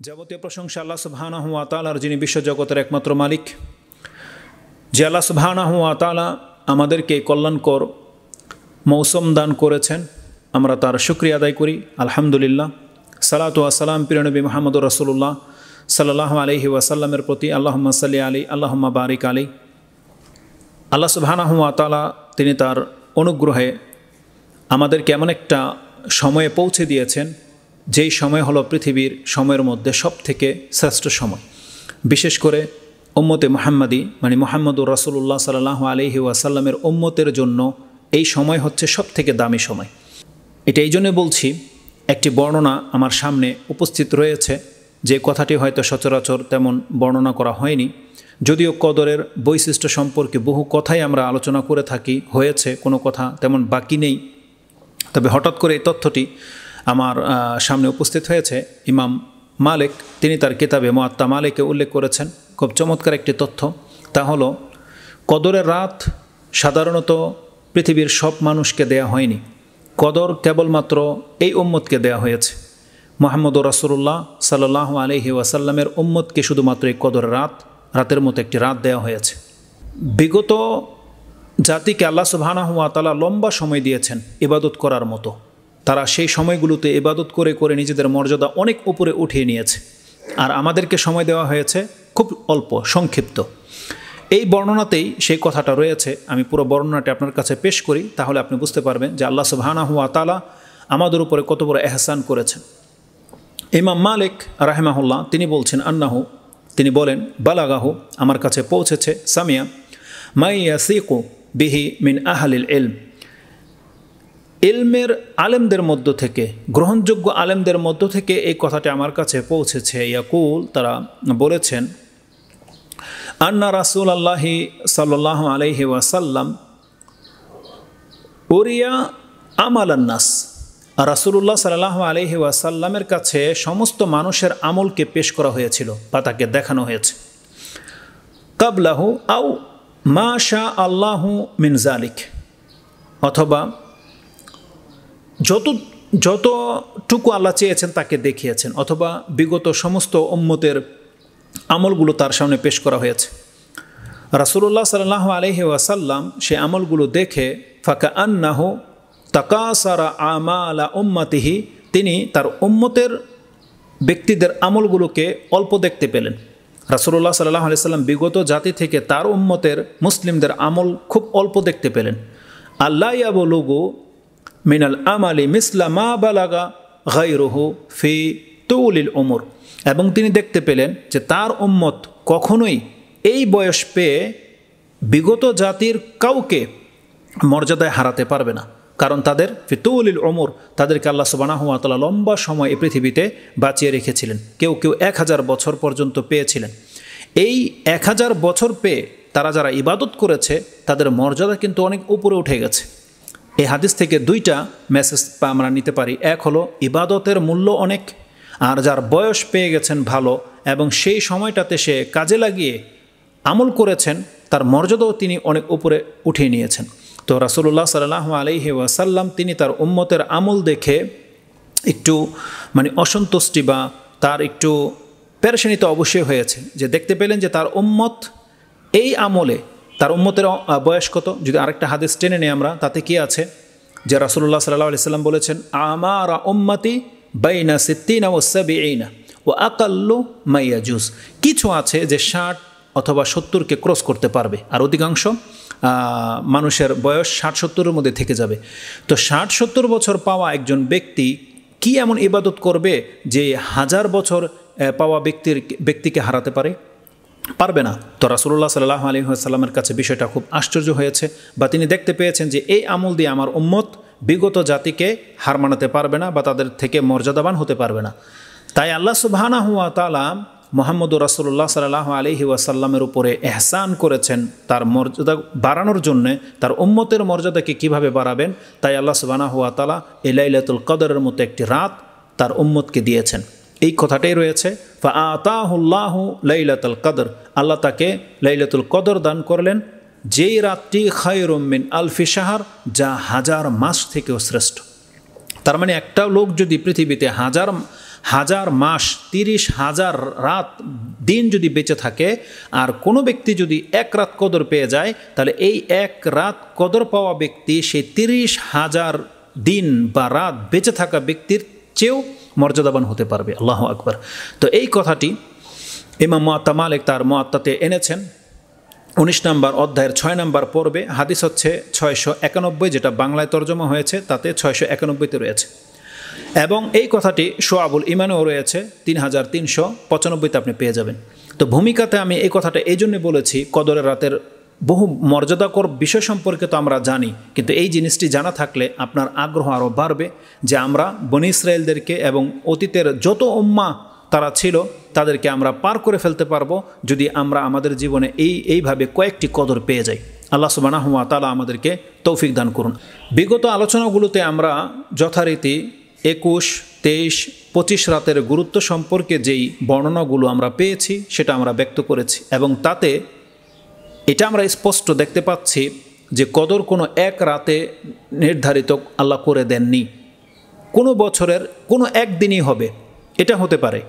যাবতীয় প্রশংসা আল্লাহ সুবহানাহু ওয়া তাআলার, যিনি বিশ্বজগতের একমাত্র মালিক। যে আল্লাহ সুবহানাহু ওয়া তাআলা আমাদেরকে কল্যাণকর মৌসুম দান করেছেন, আমরা তার শুকরিয়া আদায় করি। আলহামদুলিল্লাহ। সালাতু ওয়া সালাম প্রিয় নবী মুহাম্মদুর রাসূলুল্লাহ সাল্লাল্লাহু আলাইহি ওয়াসাল্লামের প্রতি। আল্লাহুম্মা সাল্লি আলাইহি আল্লাহুম্মা বারিক আলাইহি। আল্লাহ সুবহানাহু ওয়া তাআলা তিনি তার অনুগ্রহে আমাদেরকে এমন একটা সময়ে পৌঁছে দিয়েছেন, যেই সময় হলো পৃথিবীর সময়ের মধ্যে সব থেকে শ্রেষ্ঠ সময়। বিশেষ করে উম্মতে মুহাম্মাদি মানে মুহাম্মদুর রাসূলুল্লাহ সাল্লাল্লাহু আলাইহি ওয়াসাল্লামের উম্মতের জন্য এই সময় হচ্ছে সব থেকে দামি সময়। এটা এই জন্যে বলছি, একটি বর্ণনা আমার সামনে উপস্থিত রয়েছে, যে কথাটি হয়তো সচরাচর তেমন বর্ণনা করা হয়নি। যদিও কদরের বৈশিষ্ট্য সম্পর্কে বহু কথাই আমরা আলোচনা করে থাকি, হয়েছে, কোনো কথা তেমন বাকি নেই। তবে হঠাৎ করে এই তথ্যটি আমার সামনে উপস্থিত হয়েছে। ইমাম মালিক তিনি তার কিতাবে মুআত্তা মালিকে উল্লেখ করেছেন খুব চমৎকার একটি তথ্য। তা হলো, কদরের রাত সাধারণত পৃথিবীর সব মানুষকে দেয়া হয়নি। কদর কেবলমাত্র এই উম্মতকে দেয়া হয়েছে। মুহাম্মদুর রাসূলুল্লাহ সাল্লাল্লাহু আলাইহি ওয়াসাল্লামের উম্মতকে শুধুমাত্র এই কদরের রাতের মতো একটি রাত দেওয়া হয়েছে। বিগত জাতিকে আল্লাহ সুবহানাহু ওয়া তাআলা লম্বা সময় দিয়েছেন ইবাদত করার মতো। তারা সেই সময়গুলোতে ইবাদত করে করে নিজেদের মর্যাদা অনেক উপরে উঠিয়ে নিয়েছে। আর আমাদেরকে সময় দেওয়া হয়েছে খুব অল্প, সংক্ষিপ্ত। এই বর্ণনাতেই সেই কথাটা রয়েছে। আমি পুরো বর্ণনাটি আপনার কাছে পেশ করি, তাহলে আপনি বুঝতে পারবেন যে আল্লাহ সুবহানাহু ওয়া তাআলা আমাদের উপরে কত বড় এহসান করেছেন। ইমাম মালিক রাহিমাহুল্লাহ তিনি বলছেন, আন্নাহু তিনি বলেন, বালাগাহু আমার কাছে পৌঁছেছে, সামিয়া মাই ইয়াসিকু বিহি মিন আহলিল ইলম, ইলমের আলেমদের মধ্য থেকে, গ্রহণযোগ্য আলেমদের মধ্য থেকে এই কথাটি আমার কাছে পৌঁছেছে। ইয়াকুল তারা বলেছেন, আন্না রাসূলুল্লাহি সাল্লাল্লাহু আলাইহি ওয়াসাল্লাম উরিয়া আমালান নাস, রাসূলুল্লাহ সাল্লাল্লাহু আলাইহি ওয়াসাল্লামের কাছে সমস্ত মানুষের আমলকে পেশ করা হয়েছিল বা তাকে দেখানো হয়েছে। কাবলাহু আও মা শা আল্লাহু মিন যালিক, অথবা যতটুকু আল্লাহ চেয়েছেন তাকে দেখিয়েছেন, অথবা বিগত সমস্ত উম্মতের আমলগুলো তার সামনে পেশ করা হয়েছে। রাসূলুল্লাহ সাল্লাল্লাহু আলাইহি ওয়াসাল্লাম সে আমলগুলো দেখে ফাকা আন্নাহু তাকাসারা আমালা উম্মতিহি, তিনি তার উম্মতের ব্যক্তিদের আমলগুলোকে অল্প দেখতে পেলেন। রাসূলুল্লাহ সাল্লাল্লাহু আলাইহি ওয়াসাল্লাম বিগত জাতি থেকে তার উম্মতের মুসলিমদের আমল খুব অল্প দেখতে পেলেন। আল্লা ইয়াবলুগু মিনাল আমালি মিসলা মা বালাগা গায়রুহু ফি তুলিল উমর, এবং তিনি দেখতে পেলেন যে তার উম্মত কখনোই এই বয়স পেয়ে বিগত জাতির কাউকে মর্যাদায় হারাতে পারবে না, কারণ তাদের ফিতুলিল উমর, তাদেরকে আল্লাহ সুবহানাহু ওয়া তাআলা লম্বা সময় এই পৃথিবীতে বাঁচিয়ে রেখেছিলেন। কেউ কেউ 1000 বছর পর্যন্ত পেয়েছিলেন। এই 1000 বছর পেয়ে তারা যারা ইবাদত করেছে তাদের মর্যাদা কিন্তু অনেক উপরে উঠে গেছে। এই হাদিস থেকে দুইটা মেসেজ আমরা নিতে পারি। এক হলো, ইবাদতের মূল্য অনেক, আর যার বয়স পেয়ে গেছেন ভালো এবং সেই সময়টাতে সে কাজে লাগিয়ে আমল করেছেন, তার মর্যাদাও তিনি অনেক উপরে উঠিয়ে নিয়েছেন। তো রাসূলুল্লাহ সাল্লাল্লাহু আলাইহি ওয়াসাল্লাম তিনি তার উম্মতের আমল দেখে একটু অসন্তুষ্টি বা তার একটু পেরেশানি তো অবশ্যই হয়েছে, যে দেখতে পেলেন যে তার উম্মত এই আমলে, তার উম্মতের বয়স কত। যদি আরেকটা হাদিস টেনে নেই আমরা, তাতে কি আছে যে রাসূলুল্লাহ সাল্লাল্লাহু আলাইহি ওয়াসাল্লাম বলেছেন, আমারা উম্মতি বাইনা সিত্তিনা ওয়া সাবিঈনা ওয়া আকাল্লু মা ইয়াজুজ, কিছু আছে যে 60 অথবা 70কে ক্রস করতে পারবে, আর অধিকাংশ মানুষের বয়স 60-70-এর মধ্যে থেকে যাবে। তো 60-70 বছর পাওয়া একজন ব্যক্তি কি এমন ইবাদত করবে যে 1000 বছর পাওয়া ব্যক্তিকে হারাতে পারবে না। তো রাসূলুল্লাহ সাল্লাল্লাহু আলাইহি ওয়াসাল্লামের কাছে বিষয়টা খুব আশ্চর্য হয়েছে, বা তিনি দেখতে পেয়েছেন যে এই আমল দিয়ে আমার উম্মত বিগত জাতিকে হার মানাতে পারবে না বা তাদের থেকে মর্যাদাবান হতে পারবে না। তাই আল্লাহ সুবহানাহু ওয়া তাআলা মুহাম্মদুর রাসূলুল্লাহ সাল্লাল্লাহু আলাইহি ওয়াসাল্লামের উপরে এহসান করেছেন তার মর্যাদা বাড়ানোর জন্যে, তার উম্মতের মর্যাদাকে কিভাবে বাড়াবেন, তাই আল্লাহ সুবহানাহু ওয়া তাআলা এই লাইলাতুল কদরের মতো একটি রাত তার উম্মতকে দিয়েছেন। এই কথাটাই রয়েছে, ফাআতাহুল্লাহু লাইলাতুল কদর, আল্লাহ তাকে লাইলাতুল কদর দান করলেন, যেই রাতটি খায়রুম মিন আলফি শাহর, যা 1000 মাস থেকেও শ্রেষ্ঠ। তার মানে একটা লোক যদি পৃথিবীতে 1000 মাস 30,000 রাত দিন যদি বেঁচে থাকে, আর কোনো ব্যক্তি যদি 1 রাত কদর পেয়ে যায়, তাহলে এই 1 রাত কদর পাওয়া ব্যক্তি সেই 30,000 দিন বা রাত বেঁচে থাকা ব্যক্তির চেয়েও মর্যাদাবান হতে পারবে। আল্লাহু আকবার। তো এই কথাটি ইমাম মুয়াত্তা মালিক তার মুয়াত্তাতে এনেছেন 19 নম্বর অধ্যায়ের 6 নম্বর পর্বে। হাদিস হচ্ছে 691, যেটা বাংলায় তর্জমা হয়েছে তাতে 691-তে রয়েছে, এবং এই কথাটি শোয়াবুল ইমানেও রয়েছে 3395-তে আপনি পেয়ে যাবেন। তো ভূমিকাতে আমি এই কথাটা এই জন্য বলেছি, কদরের রাতের বহু মর্যাদাকর বিষয় সম্পর্কে তো আমরা জানি, কিন্তু এই জিনিসটি জানা থাকলে আপনার আগ্রহ আরও বাড়বে যে আমরা বনী ইসরায়েলদেরকে এবং অতীতের যত উম্মাহ তারা ছিল তাদেরকে আমরা পার করে ফেলতে পারবো যদি আমরা আমাদের জীবনে এইভাবে কয়েকটি কদর পেয়ে যাই। আল্লাহ সুবহানাহু ওয়া তাআলা আমাদেরকে তৌফিক দান করুন। বিগত আলোচনাগুলোতে আমরা যথারীতি 21, 23, 25 রাতের গুরুত্ব সম্পর্কে যেই বর্ণনাগুলো আমরা পেয়েছি সেটা আমরা ব্যক্ত করেছি, এবং তাতে এটা আমরা স্পষ্ট দেখতে পাচ্ছি যে কদর কোনো 1 রাতে নির্ধারিত আল্লাহ করে দেননি। কোনো বছরের কোনো একদিনই হবে, এটা হতে পারে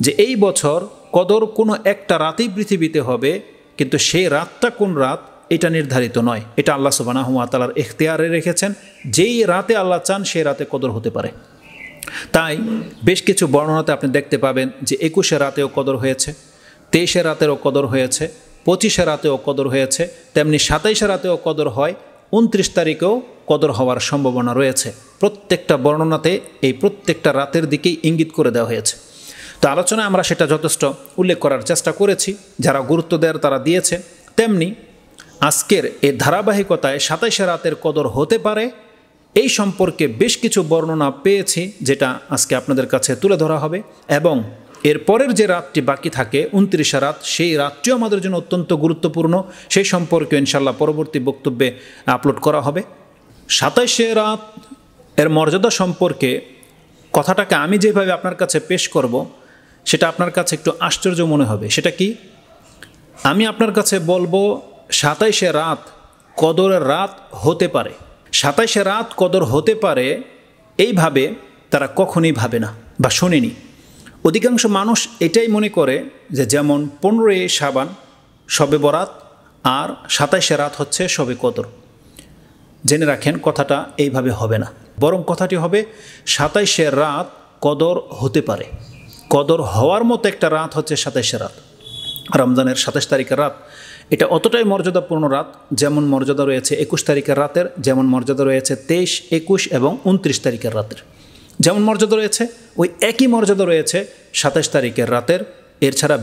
যে এই বছর কদর কোনো একটা রাতেই পৃথিবীতে হবে, কিন্তু সেই রাতটা কোন রাত এটা নির্ধারিত নয়। এটা আল্লাহ সুবহানাহু ওয়া তাআলার ইখতিয়ারে রেখেছেন, যেই রাতে আল্লাহ চান সেই রাতে কদর হতে পারে। তাই বেশ কিছু বর্ণনাতে আপনি দেখতে পাবেন যে 21 রাতেও কদর হয়েছে, 23 রাতেও কদর হয়েছে, 25 রাতেও কদর হয়েছে, তেমনি 27 রাতেও কদর হয়, 29 তারিখেও কদর হওয়ার সম্ভাবনা রয়েছে। প্রত্যেকটা বর্ণনাতে এই প্রত্যেকটা রাতের দিকেই ইঙ্গিত করে দেওয়া হয়েছে। তো আলোচনায় আমরা সেটা যথেষ্ট উল্লেখ করার চেষ্টা করেছি, যারা গুরুত্ব দেয় তারা দিয়েছে। তেমনি আজকের এই ধারাবাহিকতায় 27 রাতের কদর হতে পারে এই সম্পর্কে বেশ কিছু বর্ণনা পেয়েছি, যেটা আজকে আপনাদের কাছে তুলে ধরা হবে, এবং এরপরের যে রাতটি বাকি থাকে 29 রাত, সেই রাতটিও আমাদের জন্য অত্যন্ত গুরুত্বপূর্ণ। সেই সম্পর্কে ইনশাআল্লাহ পরবর্তী বক্তব্যে আপলোড করা হবে। 27 রাত এর মর্যাদা সম্পর্কে কথাটাকে আমি যেভাবে আপনার কাছে পেশ করব সেটা আপনার কাছে একটু আশ্চর্য মনে হবে। সেটা কি? আমি আপনার কাছে বলবো 27 রাত কদরের রাত হতে পারে। 27 রাত কদর হতে পারে এইভাবে তারা কখনই ভাবে না বা শোনেনি। অধিকাংশ মানুষ এটাই মনে করে যে যেমন 15 শাবান শবে বরাত আর 27 রাত হচ্ছে শবে কদর। জেনে রাখেন কথাটা এইভাবে হবে না, বরং কথাটি হবে 27 রাত কদর হতে পারে। কদর হওয়ার মতো একটা রাত হচ্ছে 27 রাত, রমজানের 27 তারিখের রাত। এটা অতটাই মর্যাদাপূর্ণ রাত, যেমন মর্যাদা রয়েছে 21 তারিখের রাতের, যেমন মর্যাদা রয়েছে 23, 21 এবং 29 তারিখের রাতের। যেমন মর্যাদা রয়েছে ওই একই মর্যাদা রয়েছে 27 তারিখের রাতের, এর ছাড়া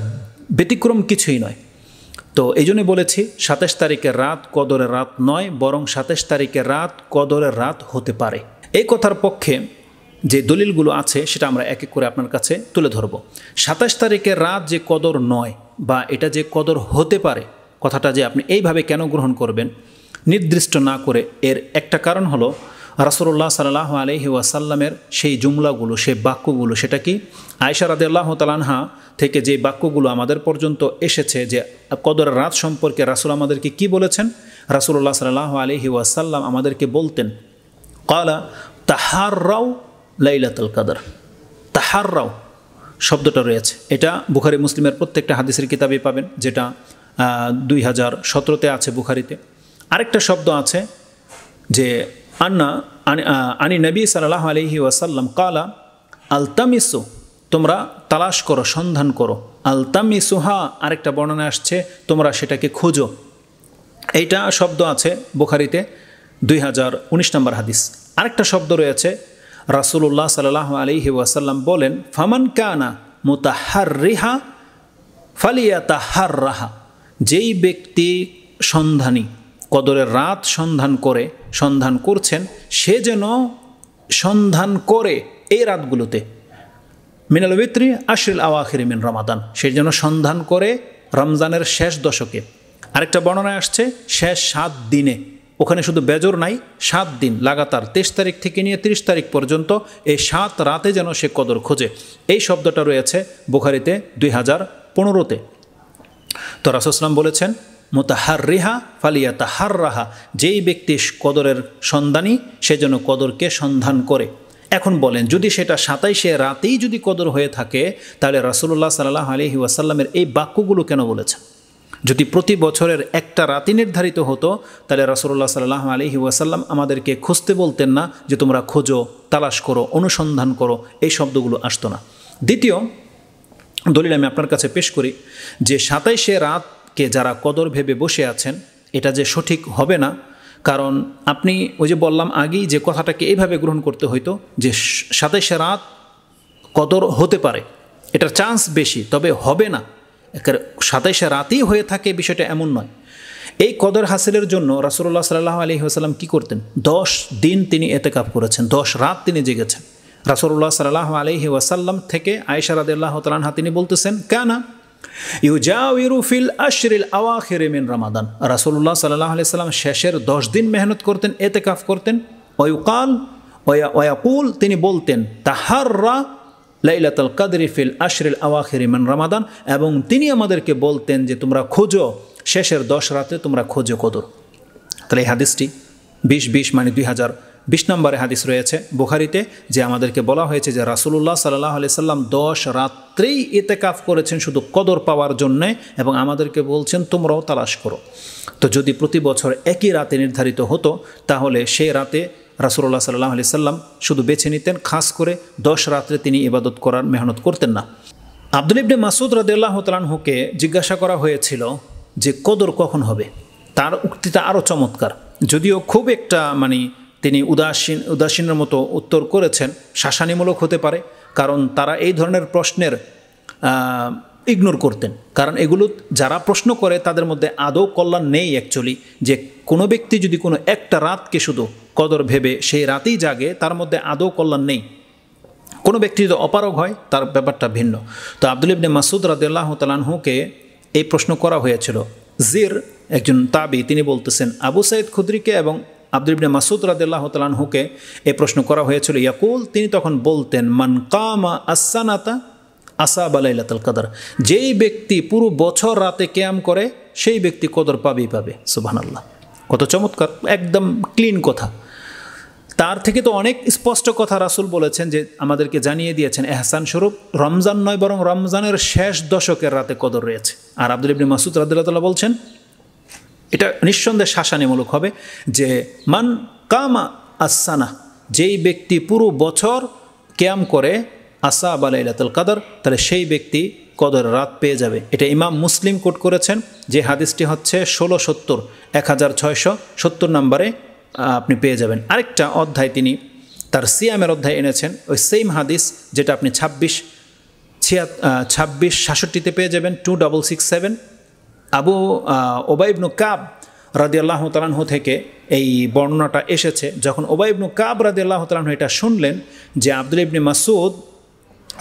ব্যতিক্রম কিছুই নয়। তো এই জন্য বলেছি 27 তারিখের রাত কদরের রাত নয়, বরং 27 তারিখের রাত কদরের রাত হতে পারে। এই কথার পক্ষে যে দলিলগুলো আছে সেটা আমরা এক এক করে আপনার কাছে তুলে ধরব। 27 তারিখের রাত যে কদর নয় বা এটা যে কদর হতে পারে, কথাটা যে আপনি এইভাবে কেন গ্রহণ করবেন নির্দিষ্ট না করে, এর একটা কারণ হলো রাসূলুল্লাহ সাল্লাল্লাহু আলাইহি ওয়াসাল্লামের সেই জুমলাগুলো, সেই বাক্যগুলো। সেটা কি? আয়েশা রাদিয়াল্লাহু তাআলা আনহা থেকে যে বাক্যগুলো আমাদের পর্যন্ত এসেছে যে কদরের রাত সম্পর্কে রাসূল আমাদেরকে কি বলেছেন। রাসূলুল্লাহ সাল্লাল্লাহু আলাইহি ওয়াসাল্লাম আমাদেরকে বলতেন, ক্বালা তাহাররাউ লাইলাতুল কদর। তাহাররাউ শব্দটা রয়েছে, এটা বুখারী মুসলিমের প্রত্যেকটা হাদিসের কিতাবেই পাবেন, যেটা 2017-তে আছে বুখারীতে। আরেকটা শব্দ আছে যে আনি নবী সাল্লাল্লাহু আলাইহি ওয়াসাল্লাম ক্বালা আলতামিসু, তোমরা তালাশ করো, সন্ধান করো। আলতামিসুহা আরেকটা বর্ণনা আসছে তোমরা সেটাকে খোঁজো। এইটা শব্দ আছে বুখারীতে 2019 নম্বর হাদিস। আরেকটা শব্দ রয়েছে, রাসূলুল্লাহ সাল্লাল্লাহু আলাইহি ওয়াসাল্লাম বলেন, ফামান কানা মুতাহাররিহা ফালিয়াতাহাররাহা, যেই ব্যক্তি সন্ধানী, কদরের রাত সন্ধান করছেন, সে যেন সন্ধান করে এই রাতগুলোতে মিনাল বিত্রি আশরিল আওয়াখির মিন রমাদান, সে যেন সন্ধান করে রমজানের শেষ দশকে। আরেকটা বর্ণনায় আসছে শেষ 7 দিনে, ওখানে শুধু বেজর নাই, 7 দিন লাগাতার 23 তারিখ থেকে নিয়ে 30 তারিখ পর্যন্ত এই 7 রাতে যেন সে কদর খোঁজে। এই শব্দটা রয়েছে বুখারীতে 2015-তে। তো রাসূল সাল্লাল্লাহু আলাইহি ওয়াসাল্লাম বলেছেন, মুতাহাররিহা ফালিয়াতাহাররাহা, যেই ব্যক্তি কদরের সন্ধানী সে যেন কদরকে সন্ধান করে। এখন বলেন, যদি সেটা 27শে রাতেই যদি কদর হয়ে থাকে, তাহলে রাসূলুল্লাহ সাল্লাল্লাহু আলাইহি ওয়াসাল্লামের এই বাক্যগুলো কেন বলেছেন? যদি প্রতি বছরের একটা রাতি নির্ধারিত হতো, তাহলে রাসূলুল্লাহ সাল্লাল্লাহু আলাইহি ওয়াসাল্লাম আমাদেরকে খুঁজতে বলতেন না যে তোমরা খোঁজো, তালাশ করো, অনুসন্ধান করো, এই শব্দগুলো আসতো না। দ্বিতীয় দলিল আমি আপনার কাছে পেশ করি যে 27শে রাতকে যারা কদর ভেবে বসে আছেন, এটা যে সঠিক হবে না। কারণ আপনি ওই যে বললাম আগেই যে কথাটাকে এইভাবে গ্রহণ করতে হইতো যে 27শে রাত কদর হতে পারে, এটার চান্স বেশি, তবে হবে না। 27শে রাতেই হয়ে থাকে বিষয়টা এমন নয়। এই কদর হাসিলের জন্য রাসূলুল্লাহ সাল্লাল্লাহু আলাইহি ওয়াসাল্লাম কী করতেন? 10 দিন তিনি এতেকাফ করেছেন, 10 রাত তিনি জেগেছেন। রাসূলুল্লাহ সাল্লাল্লাহু আলাইহি ওয়াসাল্লাম থেকে আয়েশা রাদিয়াল্লাহু তাআলা আনহা তিনি বলতেছেন, কানা ইউজাউইরু ফিল আশরিল আওয়াখির মিন রমাদান। রাসূলুল্লাহ সাল্লাল্লাহু আলাইহি ওয়াসাল্লাম শেষের 10 দিন মেহনত করতেন, এতেকাফ করতেন। ওয়ায়ুকাল ওয়ায়াকুল, তিনি বলতেন তাহাররা লাইলাতুল কদরি ফিল আশরিল আওয়াখির মিন রমাদান, এবং তিনি আমাদেরকে বলতেন যে তোমরা খোঁজো শেষের 10 রাতে, তোমরা খোঁজো কদর। তাহলে এই হাদিসটি 20 মানে 2020 নম্বরে হাদিস রয়েছে বুখারীতে, যে আমাদেরকে বলা হয়েছে যে রাসূলুল্লাহ সাল্লাল্লাহু আলাইহি সাল্লাম 10 রাত্রেই ইতিকাফ করেছেন শুধু কদর পাওয়ার জন্যে, এবং আমাদেরকে বলছেন তোমরাও তালাশ করো। তো যদি প্রতি বছর একই রাতে নির্ধারিত হতো, তাহলে সেই রাতে রাসূলুল্লাহ সাল্লাল্লাহু আলাইহি সাল্লাম শুধু বেছে নিতেন, খাস করে 10 রাত্রে তিনি ইবাদত করার মেহনত করতেন না। আব্দুল্লাহ ইবনে মাসউদ রাদিয়াল্লাহু তাআলা আনহুকে জিজ্ঞাসা করা হয়েছিল যে কদর কখন হবে। তার উক্তিটা আরও চমৎকার, যদিও খুব একটা তিনি উদাসীনের মতো উত্তর করেছেন, শাসানিমূলক হতে পারে, কারণ তারা এই ধরনের প্রশ্নের ইগনোর করতেন। কারণ এগুলো যারা প্রশ্ন করে তাদের মধ্যে আদৌ কল্যাণ নেই অ্যাকচুয়ালি, যে কোনো ব্যক্তি যদি কোনো একটা রাতকে শুধু কদর ভেবে সেই রাতেই জাগে, তার মধ্যে আদৌ কল্যাণ নেই। কোনো ব্যক্তি যদি অপারগ হয় তার ব্যাপারটা ভিন্ন। তো আব্দুল্লাহ ইবনে মাসউদ রাদিয়াল্লাহু তাআলা আনহুকে এই প্রশ্ন করা হয়েছিল। জির একজন তাবি, তিনি বলতেছেন আবু সাঈদ খুদরিকে এবং আব্দুল্লাহ ইবনে মাসউদ রাদিয়াল্লাহু তাআলা আনহুকে এই প্রশ্ন করা হয়েছিল। ইয়াকুল, তিনি তখন বলতেন মান কামা আস-সানাতা আসাবা লাইলাতুল কদর, যেই ব্যক্তি পুরো বছর রাতে কিয়াম করে সেই ব্যক্তি কদর পাবেই পাবে। সুবহানাল্লাহ, কত চমৎকার, একদম ক্লিন কথা। তার থেকে তো অনেক স্পষ্ট কথা রাসূল বলেছেন, যে আমাদেরকে জানিয়ে দিয়েছেন এহসান স্বরূপ রমজান নয় বরং রমজানের শেষ দশকের রাতে কদর রয়েছে। আর আব্দুল্লাহ ইবনে মাসউদ রাদিয়াল্লাহু তাআলা বলছেন, এটা নিঃসন্দেহে শাসানিমূলক হবে, যে মান কামা আস-সানা, যেই ব্যক্তি পুরো বছর কিয়াম করে আসাবা লাইলাতুল কদর, তাহলে সেই ব্যক্তি কদরের রাত পেয়ে যাবে। এটা ইমাম মুসলিম কোট করেছেন, যে হাদিসটি হচ্ছে 1670 নম্বরে আপনি পেয়ে যাবেন। আরেকটা অধ্যায় তিনি তার সিয়ামের অধ্যায় এনেছেন, ওই সেম হাদিস যেটা আপনি 26-66 পেয়ে যাবেন, 2667। আবু উবাই ইবনে কাব রাদিয়াল্লাহু তাআলা আনহু থেকে এই বর্ণনাটা এসেছে। যখন উবাই ইবনে কাব রাদিয়াল্লাহু তাআলা আনহু এটা শুনলেন যে আব্দুল্লাহ ইবনে মাসউদ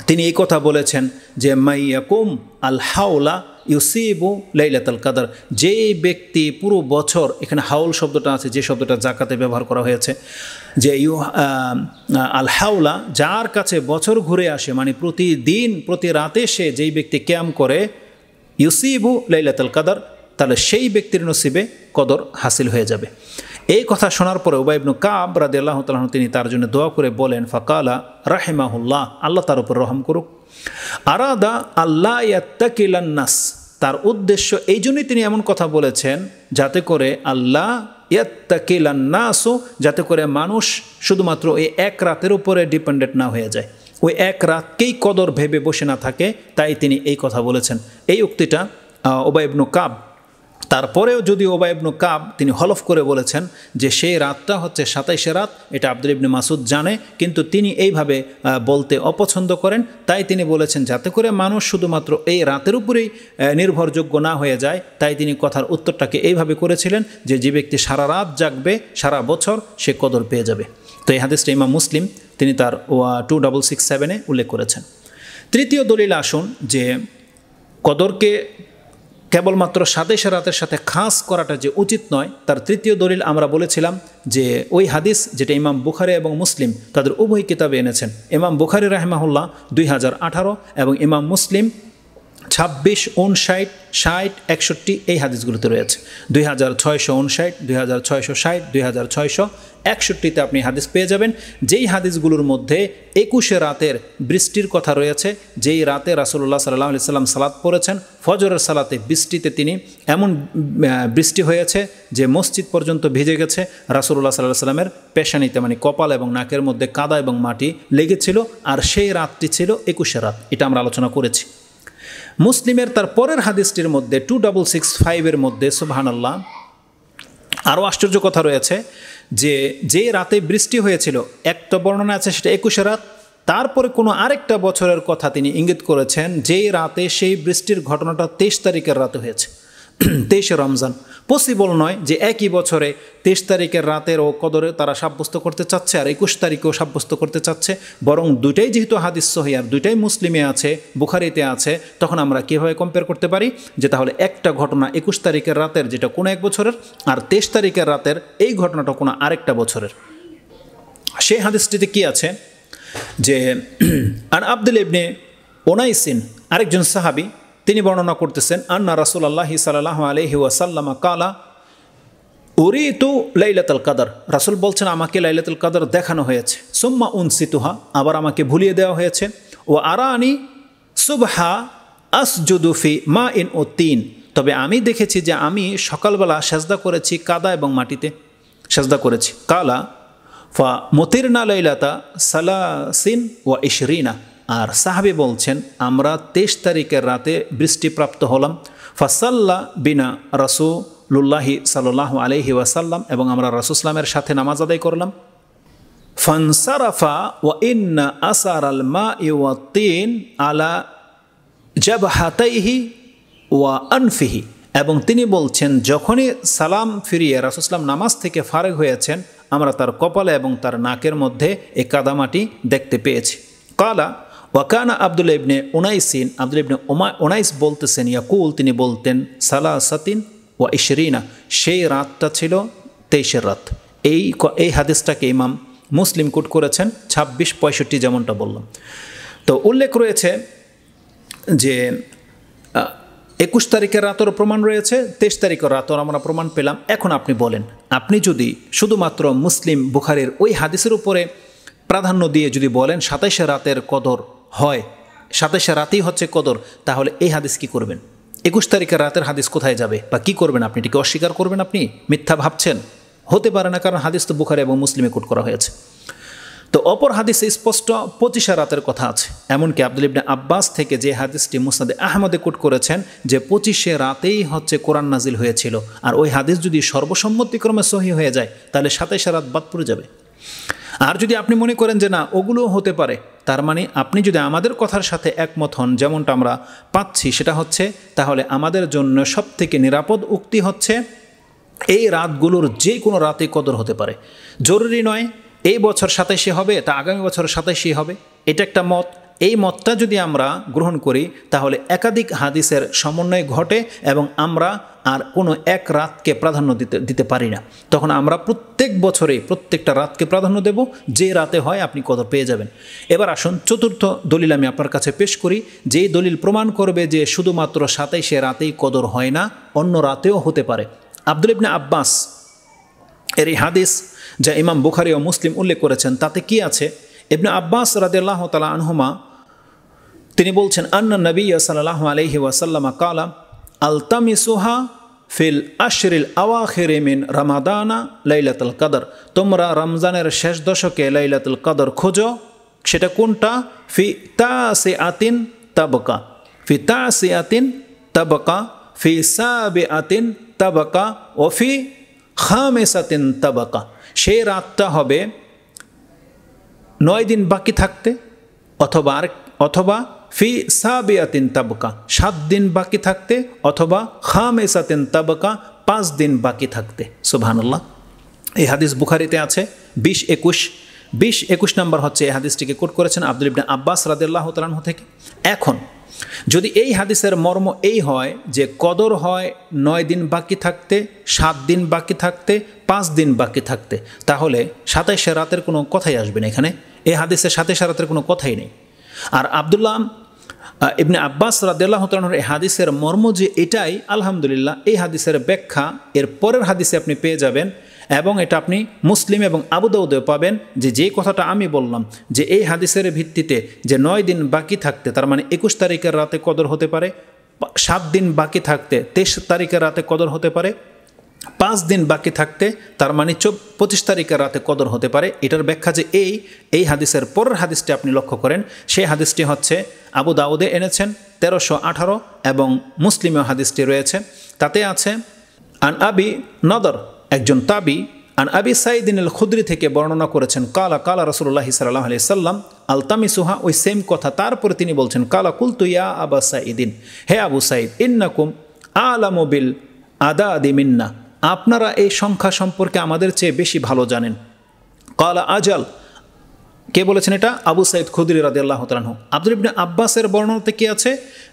তিনি এই কথা বলেছেন যে মাইয়াকুম আল হাওলা ইউসিবু লাইলাতুল কদর, যেই ব্যক্তি পুরো বছর, এখানে হাউল শব্দটা আছে যে শব্দটা জাকাতে ব্যবহার করা হয়েছে, যে আল হাওলা, যার কাছে বছর ঘুরে আসে, প্রতিদিন প্রতি রাতে সে যেই ব্যক্তি কিয়াম করে ইউসিবু লাইলাতুল কদর, তাহলে সেই ব্যক্তির নসিবে কদর হাসিল হয়ে যাবে। এই কথা শোনার পরে উবাই ইবনে কাব রাদিয়াল্লাহু তাআলা তিনি তার জন্য দোয়া করে বলেন ফাকালা রাহিমাহুল্লাহ, আল্লাহ তার উপর রহম করুক। আরাদা আল্লাহ ইয়াত্তাকিলান নাস, তার উদ্দেশ্য এই জন্যই তিনি এমন কথা বলেছেন যাতে করে আল্লাহ ইয়াত্তাকিলান নাসও, যাতে করে মানুষ শুধুমাত্র এই এক রাতের উপরে ডিপেন্ডেন্ট না হয়ে যায়, ওই এক রাতকেই কদর ভেবে বসে না থাকে, তাই তিনি এই কথা বলেছেন। এই উক্তিটা উবাই ইবনে কাব, তারপরেও যদি উবাই ইবনে কাব তিনি হলফ করে বলেছেন যে সেই রাতটা হচ্ছে 27শে রাত, এটা আব্দুল্লাহ ইবনে মাসউদ জানে, কিন্তু তিনি এইভাবে বলতে অপছন্দ করেন, তাই তিনি বলেছেন যাতে করে মানুষ শুধুমাত্র এই রাতের উপরেই নির্ভরযোগ্য না হয়ে যায়, তাই তিনি কথার উত্তরটাকে এইভাবে করেছিলেন যে ব্যক্তি সারা রাত জাগবে সারা বছর সে কদর পেয়ে যাবে। তো এই হাদিসটা ইমাম মুসলিম তিনি তার 2667 উল্লেখ করেছেন। তৃতীয় দলিল আসুন, যে কদরকে কেবলমাত্র 27শে রাতের সাথে খাস করাটা যে উচিত নয়, তার তৃতীয় দলিল আমরা বলেছিলাম যে ওই হাদিস যেটা ইমাম বুখারী এবং মুসলিম তাদের উভয় কিতাবে এনেছেন। ইমাম বুখারী রাহিমাহুল্লাহ 2018 এবং ইমাম মুসলিম 26, 59, 60, 61 এই হাদিসগুলোতে রয়েছে। 2659, 2660, 2661তে আপনি হাদিস পেয়ে যাবেন, যেই হাদিসগুলোর মধ্যে 21 রাতের বৃষ্টির কথা রয়েছে, যেই রাতে রাসূলুল্লাহ সাল্লাল্লাহু আলাইহি সাল্লাম সালাত পড়েছেন, ফজরের সালাতে বৃষ্টিতে তিনি এমন বৃষ্টি হয়েছে যে মসজিদ পর্যন্ত ভিজে গেছে, রাসূলুল্লাহ সাল্লাল্লাহু আলাইহি সাল্লামের পেশানিতে মানে কপাল এবং নাকের মধ্যে কাদা এবং মাটি লেগেছিল, আর সেই রাতটি ছিল 21 রাত। এটা আমরা আলোচনা করেছি। মুসলিমের তার পরের হাদিসটির মধ্যে 2665 মধ্যে সুবহানাল্লাহ আরও আশ্চর্য কথা রয়েছে যে রাতে বৃষ্টি হয়েছিল, একটা বর্ণনা আছে সেটা 21 রাত, তারপরে কোনো আরেকটা বছরের কথা তিনি ইঙ্গিত করেছেন যেই রাতে সেই বৃষ্টির ঘটনাটা 23 তারিখের রাতে হয়েছে, 23 রমজান। পসিবল নয় যে একই বছরে 23 তারিখের রাতের ও কদরে তারা সাব্যস্ত করতে চাচ্ছে আর 21 তারিখেও সাব্যস্ত করতে চাচ্ছে, বরং দুইটাই যেহেতু হাদিস সহিহ আর দুইটাই মুসলিমে আছে, বুখারিতে আছে, তখন আমরা কীভাবে কম্পেয়ার করতে পারি যে তাহলে একটা ঘটনা 21 তারিখের রাতের যেটা কোনো এক বছরের, আর 23 তারিখের রাতের এই ঘটনাটা কোনো আরেকটা বছরের। সেই হাদিসটিতে কি আছে যে আন আব্দুল ইবনে উনাইসিন, আরেকজন সাহাবী, তিনি বর্ণনা করতেছেন আন্না রাসূলুল্লাহ সাল্লাল্লাহু আলাইহি ওয়াসাল্লাম কালা উরিতু লাইলাতুল কদর, রাসূল বলছেন আমাকে লাইলাতুল কদর দেখানো হয়েছে, সুম্মা উনসিতুহা, আবার আমাকে ভুলিয়ে দেওয়া হয়েছে, ও আরানি সুবহা আসজুদু ফি মাইন ও তিন, তবে আমি দেখেছি যে আমি সকালবেলা সেজদা করেছি কাদা এবং মাটিতে সেজদা করেছি। কালা ফা মুতিরনা লাইলাতা সালাসিন ওয়া ইশরিনা, আর সাহাবী বলছেন আমরা 23 তারিখের রাতে বৃষ্টিপ্রাপ্ত হলাম, ফাসাল্লা বিনা রাসূলুল্লাহি সাল্লাল্লাহু আলাইহি ওয়াসাল্লাম, এবং আমরা রাসূল সাল্লামের সাথে নামাজ আদায় করলাম। ফানসারাফা ওয়া ইন্না আসারাল মাই ওয়া তিন আলা জাবহাতাইহি ওয়া আনফিহি, এবং তিনি বলছেন যখনই সালাম ফিরিয়ে রাসূল সাল্লাম নামাজ থেকে ফারেগ হয়েছেন, আমরা তার কপালে এবং তার নাকের মধ্যে এই কাদামাটি দেখতে পেয়েছি। কালা ওয়াকানা আব্দুল ইবনে উনাইসিন, আব্দুল ইবনে উনাইস বলতেছেন ইয়াকুল, তিনি বলতেন সালাসাতিন ওয়া ইশরিনা, সেই রাতটা ছিল 23 রাত। এই হাদিসটাকে ইমাম মুসলিম কোট করেছেন 2665 যেমনটা বললাম। তো উল্লেখ রয়েছে যে 21 তারিখের রাতেরও প্রমাণ রয়েছে, 23 তারিখের রাতের আমরা প্রমাণ পেলাম। এখন আপনি বলেন, আপনি যদি শুধুমাত্র মুসলিম বুখারীর ওই হাদিসের উপরে প্রাধান্য দিয়ে যদি বলেন 27 রাতের কদর হয়, 27 রাতেই হচ্ছে কদর, তাহলে এই হাদিস কি করবেন? 21 তারিখের রাতের হাদিস কোথায় যাবে বা কি করবেন? আপনি এটিকে অস্বীকার করবেন? আপনি মিথ্যা ভাবছেন? হতে পারে না, কারণ হাদিস তো বুখারী এবং মুসলিমে কোট করা হয়েছে। তো অপর হাদিসে স্পষ্ট 25 রাতের কথা আছে। এমনকি আব্দুল ইবনে আব্বাস থেকে যে হাদিসটি মুসনাদে আহমদে কোট করেছেন যে 25 রাতেই হচ্ছে কোরআন নাজিল হয়েছিল, আর ওই হাদিস যদি সর্বসম্মতিক্রমে সহিহ হয়ে যায় তাহলে 27 রাত বাদ পড়ে যাবে। আর যদি আপনি মনে করেন যে না ওগুলোও হতে পারে, তার মানে আপনি যদি আমাদের কথার সাথে একমত হন যেমনটা আমরা পাচ্ছি, সেটা হচ্ছে তাহলে আমাদের জন্য সবথেকে নিরাপদ উক্তি হচ্ছে এই রাতগুলোর যে কোনো রাতে কদর হতে পারে। জরুরি নয় এই বছর 27 হবে তা আগামী বছর 27 হবে, এটা একটা মত। এই মতটা যদি আমরা গ্রহণ করি তাহলে একাধিক হাদিসের সমন্বয় ঘটে এবং আমরা আর কোনো এক রাতকে প্রাধান্য দিতে পারি না। তখন আমরা প্রত্যেক বছরে প্রত্যেকটা রাতকে প্রাধান্য দেব, যে রাতে হয় আপনি কদর পেয়ে যাবেন। এবার আসুন চতুর্থ দলিল আমি আপনার কাছে পেশ করি, যেই দলিল প্রমাণ করবে যে শুধুমাত্র 27 রাতেই কদর হয় না, অন্য রাতেও হতে পারে। আব্দুল ইবনে আব্বাস এর এই হাদিস যা ইমাম বুখারী ও মুসলিম উল্লেখ করেছেন তাতে কি আছে? ইবনে আব্বাস রাদিয়াল্লাহু তাআলা আনহুমা তিনি বলছেন আন্না নবী সাল্লাল্লাহু আলাইহি ওয়াসাল্লাম কালা আলতামিসুহা ফিল আশরিল আওয়াখির মিন রমাদানা লাইলাতুল কদর, তোমরা রমজানের শেষ দশকে লাইলাতুল কদর খোঁজো। সেটা কোনটা? ফি তাসিআতিন তাবকা, ফি তাসিআতিন তাবকা, ফি সাবিআতিন তাবকা ও ফি খামিসাতিন তাবকা। সেই রাতটা হবে 9 দিন বাকি থাকতে, অথবা ফি সাবিয়াতিন তাবকা 7 দিন বাকি থাকতে, অথবা খামিসাতিন তাবকা 5 দিন বাকি থাকতে। সুবহানাল্লাহ। এই হাদিস বুখারীতে আছে 20-21 নম্বর হচ্ছে এই হাদিসটিকে কোট করেছেন আব্দুল ইবনে আব্বাস রাদিয়াল্লাহু তাআলা আনহু থেকে। এখন যদি এই হাদিসের মর্ম এই হয় যে কদর হয় 9 দিন বাকি থাকতে, 7 দিন বাকি থাকতে, 5 দিন বাকি থাকতে, তাহলে 27 রাতের কোনো কথাই আসবে না এখানে। এই হাদিসের 27 রাতের কোনো কথাই নেই। আর আব্দুল্লাহ ইবনে আব্বাস রাদিয়াল্লাহু তাআলা এই হাদিসের মর্ম যে এটাই, আলহামদুলিল্লাহ এই হাদিসের ব্যাখ্যা এর পরের হাদিসে আপনি পেয়ে যাবেন, এবং এটা আপনি মুসলিম এবং আবু দাউদেও পাবেন। যে কথাটা আমি বললাম যে এই হাদিসের ভিত্তিতে যে 9 দিন বাকি থাকতে, তার মানে 21 তারিখের রাতে কদর হতে পারে, 7 দিন বাকি থাকতে 23 তারিখের রাতে কদর হতে পারে, 5 দিন বাকি থাকতে তার মানে 25 তারিখের রাতে কদর হতে পারে। এটার ব্যাখ্যা যে এই হাদিসের পরের হাদিসটি আপনি লক্ষ্য করেন, সেই হাদিসটি হচ্ছে আবু দাউদে এনেছেন 1318 এবং মুসলিমেও হাদিসটি রয়েছে। তাতে আছে আন আবি নদর, একজন তাবি, আন আবি সাইদিন আল খুদরি থেকে বর্ণনা করেছেন, কালা কালা রাসূলুল্লাহ সাল্লাল্লাহু আলাইহি সাল্লাম আলতামিসুহা, ওই সেম কথা। তারপরে তিনি বলছেন, কালা কুলতু ইয়া আবা সাইদিন, হে আবু সাইদ, ইন্নাকুম আলামু বিল আদাদি মিন্না, আপনারা এই সংখ্যা সম্পর্কে আমাদের চেয়ে বেশি ভালো জানেন। কালা আজাল, কে বলেছেন এটা? আবু সাইদ খুদরি রাদিয়াল্লাহু তাআলা আনহু। আব্দুল ইবনে আব্বাসের বর্ণনাতে কি আছে?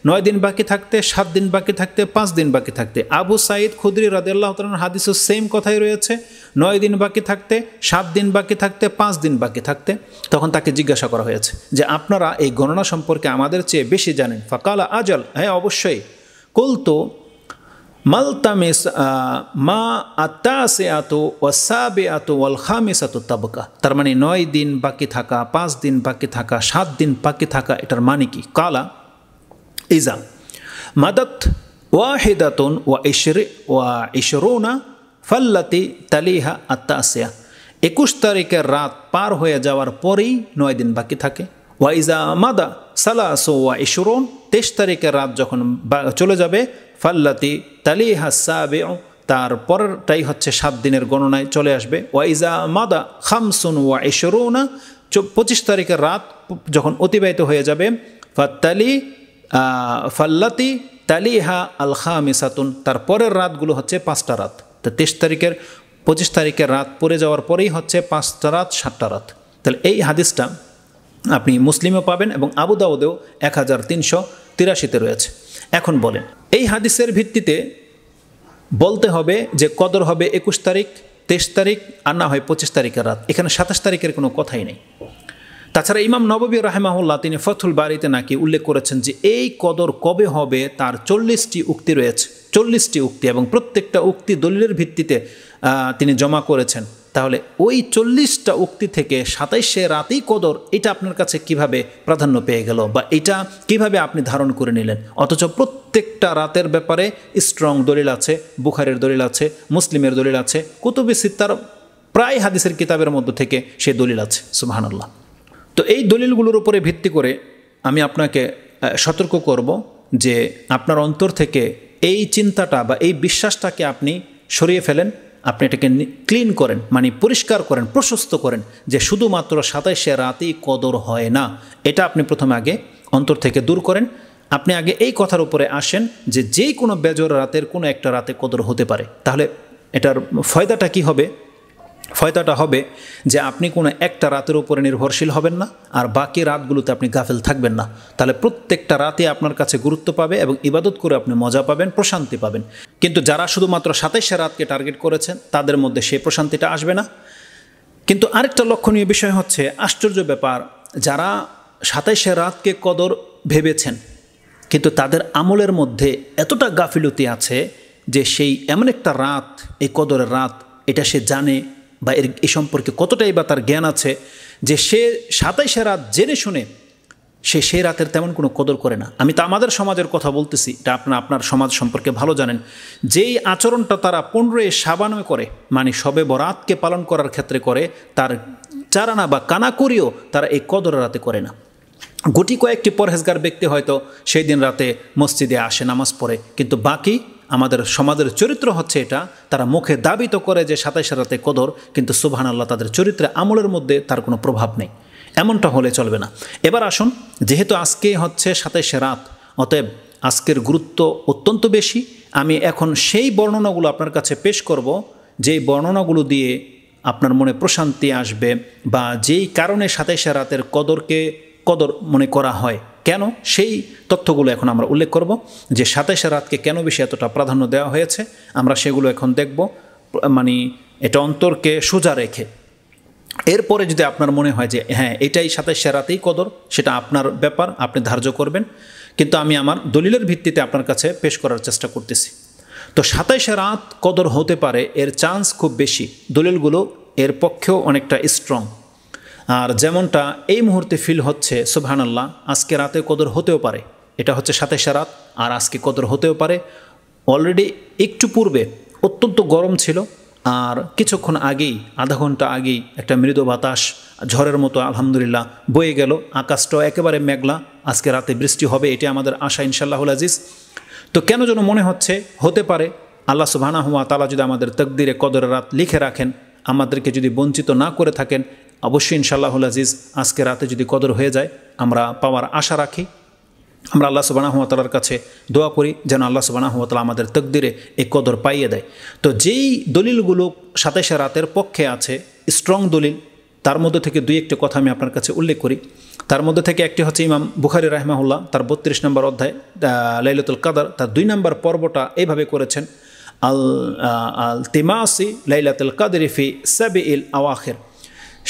9 দিন বাকি থাকতে, 7 দিন বাকি থাকতে, 5 দিন বাকি থাকতে। আবু সাইদ খুদরি রাদিয়াল্লাহু তাআলা আনহু হাদিসও সেম কথাই রয়েছে, 9 দিন বাকি থাকতে, 7 দিন বাকি থাকতে, 5 দিন বাকি থাকতে। তখন তাকে জিজ্ঞাসা করা হয়েছে যে আপনারা এই গণনা সম্পর্কে আমাদের চেয়ে বেশি জানেন। ফাকালা আজাল, হ্যাঁ অবশ্যই। কুলতু মালতামিস মা আত্তাসিআতু ওয়াসাবিআতু ওয়াল খামিসাতু তাবকা, তার মানে 9 দিন বাকি থাকা, 5 দিন বাকি থাকা, 7 দিন বাকি থাকা, এটার মানে কি? কালা ইজা মাদাত ওয়াহিদাতুন ওয়া ইশরুনা ফাল্লাতি তালিহা আত্তাসিয়া, 21 তারিখের রাত পার হয়ে যাওয়ার পরেই 9 দিন বাকি থাকে। ওয়া ইজা মাদা সালাসু ওয়া ইশরুন, 23 তারিখের রাত যখন চলে যাবে, ফাল্লাতি তালিহা সাবিউ, তার পরেরটাই হচ্ছে 7 দিনের গণনায় চলে আসবে। ওয়াইজা মাদা খামসুন ওয়া ইশরুনা, 25 তারিখের রাত যখন অতিবাহিত হয়ে যাবে, ফাল্লাতি তালিহা আল খামিসাতুন, তার পরের রাতগুলো হচ্ছে 5টা রাত। তো 25 তারিখের রাত পড়ে যাওয়ার পরেই হচ্ছে 5টা রাত, 7টা রাত। তাহলে এই হাদিসটা আপনি মুসলিমও পাবেন এবং আবু দাউদেও 1383 রয়েছে। এখন বলেন, এই হাদিসের ভিত্তিতে বলতে হবে যে কদর হবে 21 তারিখ, 23 তারিখ, আর না হয় 25 তারিখের রাত। এখানে 27 তারিখের কোনো কথাই নেই। তাছাড়া ইমাম নববী রাহিমাহুল্লাহ তিনি ফাথুল বারিতে নাকি উল্লেখ করেছেন যে এই কদর কবে হবে তার 40টি উক্তি রয়েছে, 40টি উক্তি, এবং প্রত্যেকটা উক্তি দলিলের ভিত্তিতে তিনি জমা করেছেন। তাহলে ওই 40টা উক্তি থেকে 27 রাতেই কদর, এটা আপনার কাছে কিভাবে প্রাধান্য পেয়ে গেল, বা এটা কিভাবে আপনি ধারণ করে নিলেন? অথচ প্রত্যেকটা রাতের ব্যাপারে স্ট্রং দলিল আছে, বুখারীর দলিল আছে, মুসলিমের দলিল আছে, কুতুবে সিত্তার প্রায় হাদিসের কিতাবের মধ্যে থেকে সে দলিল আছে। সুবহানাল্লাহ। তো এই দলিলগুলোর উপরে ভিত্তি করে আমি আপনাকে সতর্ক করব যে আপনার অন্তর থেকে এই চিন্তাটা বা এই বিশ্বাসটাকে আপনি সরিয়ে ফেলেন, আপনি এটাকে ক্লিন করেন, মানে পরিষ্কার করেন, প্রশস্ত করেন যে শুধুমাত্র 27 রাতেই কদর হয় না। এটা আপনি প্রথমে আগে অন্তর থেকে দূর করেন। আপনি আগে এই কথার উপরে আসেন যে যে কোনো বেজোর রাতের কোনো একটা রাতে কদর হতে পারে। তাহলে এটার ফয়দাটা কি হবে? ফয়দাটা হবে যে আপনি কোনো একটা রাতের উপরে নির্ভরশীল হবেন না, আর বাকি রাতগুলোতে আপনি গাফেল থাকবেন না। তাহলে প্রত্যেকটা রাতে আপনার কাছে গুরুত্ব পাবে এবং ইবাদত করে আপনি মজা পাবেন, প্রশান্তি পাবেন। কিন্তু যারা শুধুমাত্র 27 রাতকে টার্গেট করেছেন তাদের মধ্যে সেই প্রশান্তিটা আসবে না। কিন্তু আরেকটা লক্ষণীয় বিষয় হচ্ছে, আশ্চর্য ব্যাপার, যারা 27 রাতকে কদর ভেবেছেন কিন্তু তাদের আমলের মধ্যে এতটা গাফিলতি আছে যে সেই এমন একটা রাত, এই কদরের রাত, এটা সে জানে বা এ সম্পর্কে কতটাই বা তার জ্ঞান আছে যে সে 27 রাত জেনে শুনে সেই রাতের তেমন কোনো কদর করে না। আমি তো আমাদের সমাজের কথা বলতেছি, এটা আপনার সমাজ সম্পর্কে ভালো জানেন। যেই আচরণটা তারা 15 শাবানে করে, মানে শবে বরাতকে পালন করার ক্ষেত্রে করে, তার চারানা বা কানাকড়িও তারা এই কদর রাতে করে না। গুটি কয়েকটি পরহেজগার ব্যক্তি হয়তো সেই দিন রাতে মসজিদে আসে, নামাজ পড়ে, কিন্তু বাকি আমাদের সমাজের চরিত্র হচ্ছে এটা, তারা মুখে দাবি তো করে যে 27 রাতে কদর, কিন্তু সুবহানাল্লাহ তাদের চরিত্রে আমলের মধ্যে তার কোনো প্রভাব নেই। এমনটা হলে চলবে না। এবার আসুন, যেহেতু আজকে হচ্ছে 27 রাত, অতএব আজকের গুরুত্ব অত্যন্ত বেশি। আমি এখন সেই বর্ণনাগুলো আপনার কাছে পেশ করব, যেই বর্ণনাগুলো দিয়ে আপনার মনে প্রশান্তি আসবে, বা যেই কারণে 27 রাতের কদরকে কদর মনে করা হয়, কেন, সেই তথ্যগুলো এখন আমরা উল্লেখ করব। যে 27 রাতকে কেন বেশি এতটা প্রাধান্য দেওয়া হয়েছে আমরা সেগুলো এখন দেখব, মানে এটা অন্তরকে সোজা রেখে। এরপরে যদি আপনার মনে হয় যে হ্যাঁ এটাই 27 রাতেই কদর, সেটা আপনার ব্যাপার, আপনি ধার্য করবেন। কিন্তু আমি আমার দলিলের ভিত্তিতে আপনার কাছে পেশ করার চেষ্টা করতেছি। তো 27 রাত কদর হতে পারে এর চান্স খুব বেশি, দলিলগুলো এর পক্ষেও অনেকটা স্ট্রং। আর যেমনটা এই মুহূর্তে ফিল হচ্ছে সুবহানাল্লাহ, আজকে রাতে কদর হতেও পারে, এটা হচ্ছে 27 রাত আর আজকে কদর হতেও পারে। অলরেডি একটু পূর্বে অত্যন্ত গরম ছিল, আর কিছুক্ষণ আগেই, আধা ঘন্টা আগেই একটা মৃদু বাতাস ঝড়ের মতো আলহামদুলিল্লাহ বয়ে গেল। আকাশটাও একেবারে মেঘলা, আজকে রাতে বৃষ্টি হবে, এটি আমাদের আশা ইনশাআল্লাহুল আজিজ। তো কেন যেন মনে হচ্ছে হতে পারে আল্লাহ সুবহানাহু ওয়া তাআলা যদি আমাদের তাকদীরে কদরের রাত লিখে রাখেন, আমাদেরকে যদি বঞ্চিত না করে থাকেন, অবশ্যই ইনশাআল্লাহুল আজিজ আজকে রাতে যদি কদর হয়ে যায় আমরা পাওয়ার আশা রাখি। আমরা আল্লাহ সুবহানাহু ওয়া তাআলার কাছে দোয়া করি যেন আল্লাহ সুবহানাহু ওয়া তাআলা আমাদের তাকদীরে এই কদর পাইয়ে দেয়। তো যেই দলিলগুলো 27 রাতের পক্ষে আছে, স্ট্রং দলিল, তার মধ্যে থেকে দুই একটি কথা আমি আপনার কাছে উল্লেখ করি। তার মধ্যে থেকে একটি হচ্ছে ইমাম বুখারী রাহিমাহুল্লাহ তার 32 নম্বর অধ্যায় লাইলাতুল কদর, তার 2 নম্বর পর্বটা এইভাবে করেছেন, আল তিমাসি লাইলাতুল কদরি ফি সাবিল আওয়াখির,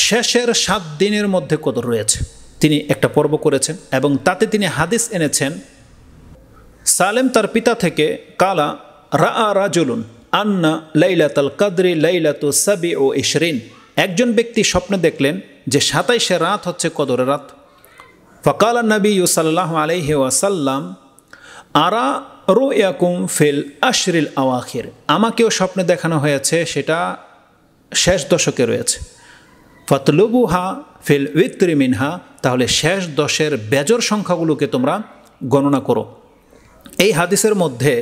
শেষের 7 দিনের মধ্যে কদর রয়েছে। তিনি একটা পর্ব করেছেন এবং তাতে তিনি হাদিস এনেছেন সালেম তার পিতা থেকে, কালা রাআ রাজুলুন আন্না লাইলাতুল কদরি লাইলাতু সাবিউ ইশরিন, একজন ব্যক্তি স্বপ্নে দেখলেন যে 27 রাত হচ্ছে কদরের রাত। ফাকালা নবী সাল্লাল্লাহু আলাইহি ওয়াসাল্লাম আরা রুয়াকুম ফিল আশরিল আওয়াখির, আমাকেও স্বপ্নে দেখানো হয়েছে সেটা শেষ দশকে রয়েছে। ফাতলুবুহা ফিল উইত্রি মিনহা, তাহলে শেষ 10-এর বেজর সংখ্যাগুলোকে তোমরা গণনা করো। এই হাদিসের মধ্যে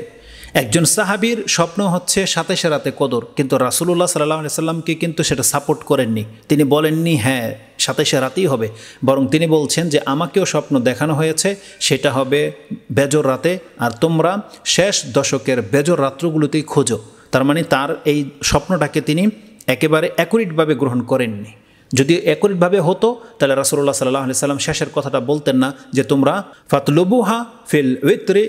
একজন সাহাবীর স্বপ্ন হচ্ছে 27 রাতে কদর, কিন্তু রাসূলুল্লাহ সাল্লাল্লাহু আলাইহি সাল্লামকে কিন্তু সেটা সাপোর্ট করেননি। তিনি বলেননি হ্যাঁ 27 রাতেই হবে, বরং তিনি বলছেন যে আমাকেও স্বপ্ন দেখানো হয়েছে সেটা হবে বেজর রাতে, আর তোমরা শেষ দশকের বেজর রাত্রগুলোতেই খোঁজো। তার মানে তার এই স্বপ্নটাকে তিনি একেবারে অ্যাকুরেটভাবে গ্রহণ করেননি। যদি অ্যাকুরেটভাবে হতো তাহলে রাসূলুল্লাহ সাল্লাল্লাহু আলাইহি সাল্লাম শেষের কথাটা বলতেন না যে তোমরা ফাতলুবুহা ফিল উইত্রি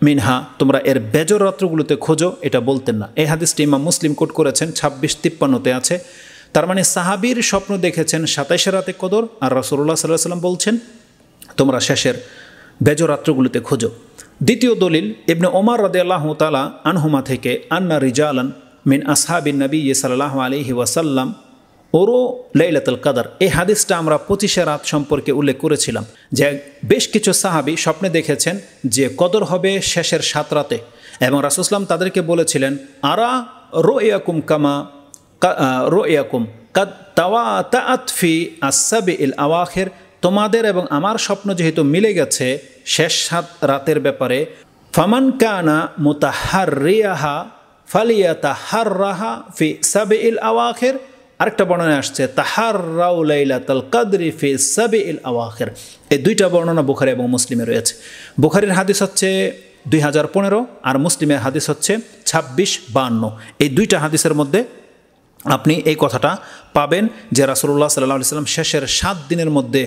মিনহা, তোমরা এর বেজর রাত্রগুলোতে খোঁজো, এটা বলতেন না। এই হাদিসটি ইমাম মুসলিম কোট করেছেন 26-53-তে আছে। তার মানে সাহাবীর স্বপ্ন দেখেছেন 27 রাতে কদর, আর রাসূলুল্লাহ সাল্লাল্লাহু আলাইহি সাল্লাম বলছেন তোমরা শেষের বেজর রাত্রগুলোতে খোঁজো। দ্বিতীয় দলিল ইবনে ওমর রাদিয়াল্লাহু তাআলা আনহুমা থেকে, আন্না রিজালান মিন আসহাবিন নবী সাল্লাল্লাহু আলাইহি ওয়াসাল্লাম ওরো লাইলাতুল কদর, এই হাদিসটা আমরা 25 রাত সম্পর্কে উল্লেখ করেছিলাম যে বেশ কিছু সাহাবী স্বপ্নে দেখেছেন যে কদর হবে শেষের 7 রাতে, এবং রাসূল সাল্লাল্লাহু আলাইহি ওয়াসাল্লাম তাদেরকে বলেছিলেন আরা রুয়াকুম কামা রুয়াকুম কাদ তাওয়াতাআত ফি আস-সাবিল আওয়াখির, তোমাদের এবং আমার স্বপ্ন যেহেতু মিলে গেছে শেষ 7 রাতের ব্যাপারে, ফামান কানা মুতাহাররিয়াহা ফালিয়াতাহাররাহা ফি সাবিল আওয়াখির। আরেকটা বর্ণনা আসছে তাহাররাউ লাইলাতুল কদরি ফি সাবিল আওয়াখির। এই দুইটা বর্ণনা বুখারী এবং মুসলিমে রয়েছে। বুখারীর হাদিস হচ্ছে 2015 আর মুসলিমের হাদিস হচ্ছে 2652। এই দুইটা হাদিসের মধ্যে আপনি এই কথাটা পাবেন যে রাসূলুল্লাহ সাল্লাল্লাহু আলাইহি সাল্লাম শেষের 7 দিনের মধ্যে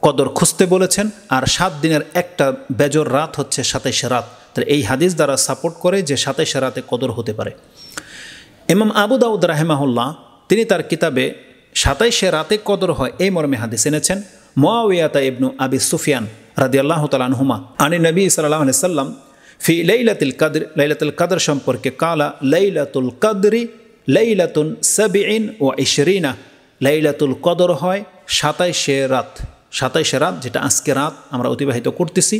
কদর খুঁজতে বলেছেন, আর 7 দিনের একটা বেজর রাত হচ্ছে 27 রাত। তাহলে এই হাদিস দ্বারা সাপোর্ট করে যে 27 রাতে কদর হতে পারে। ইমাম আবু দাউদ রাহিমাহুল্লাহ তিনি তার কিতাবে 27 রাতে কদর হয় এই মর্মে হাদিস এনেছেন। মুআওয়াইয়া ইবনু আবি সুফিয়ান রাদিয়াল্লাহু তাআলা আনহুমা আনি নবী সাল্লাল্লাহু আলাইহি সাল্লাম ফি লাইলাতুল কদর, লাইলাতুল কদর সম্পর্কে, কালা লাইলাতুল কদরি লাইলাতুন 27, লাইলাতুল কদর হয় 27 রাত। 27 রাত যেটা আজকে রাত আমরা অতিবাহিত করতেছি,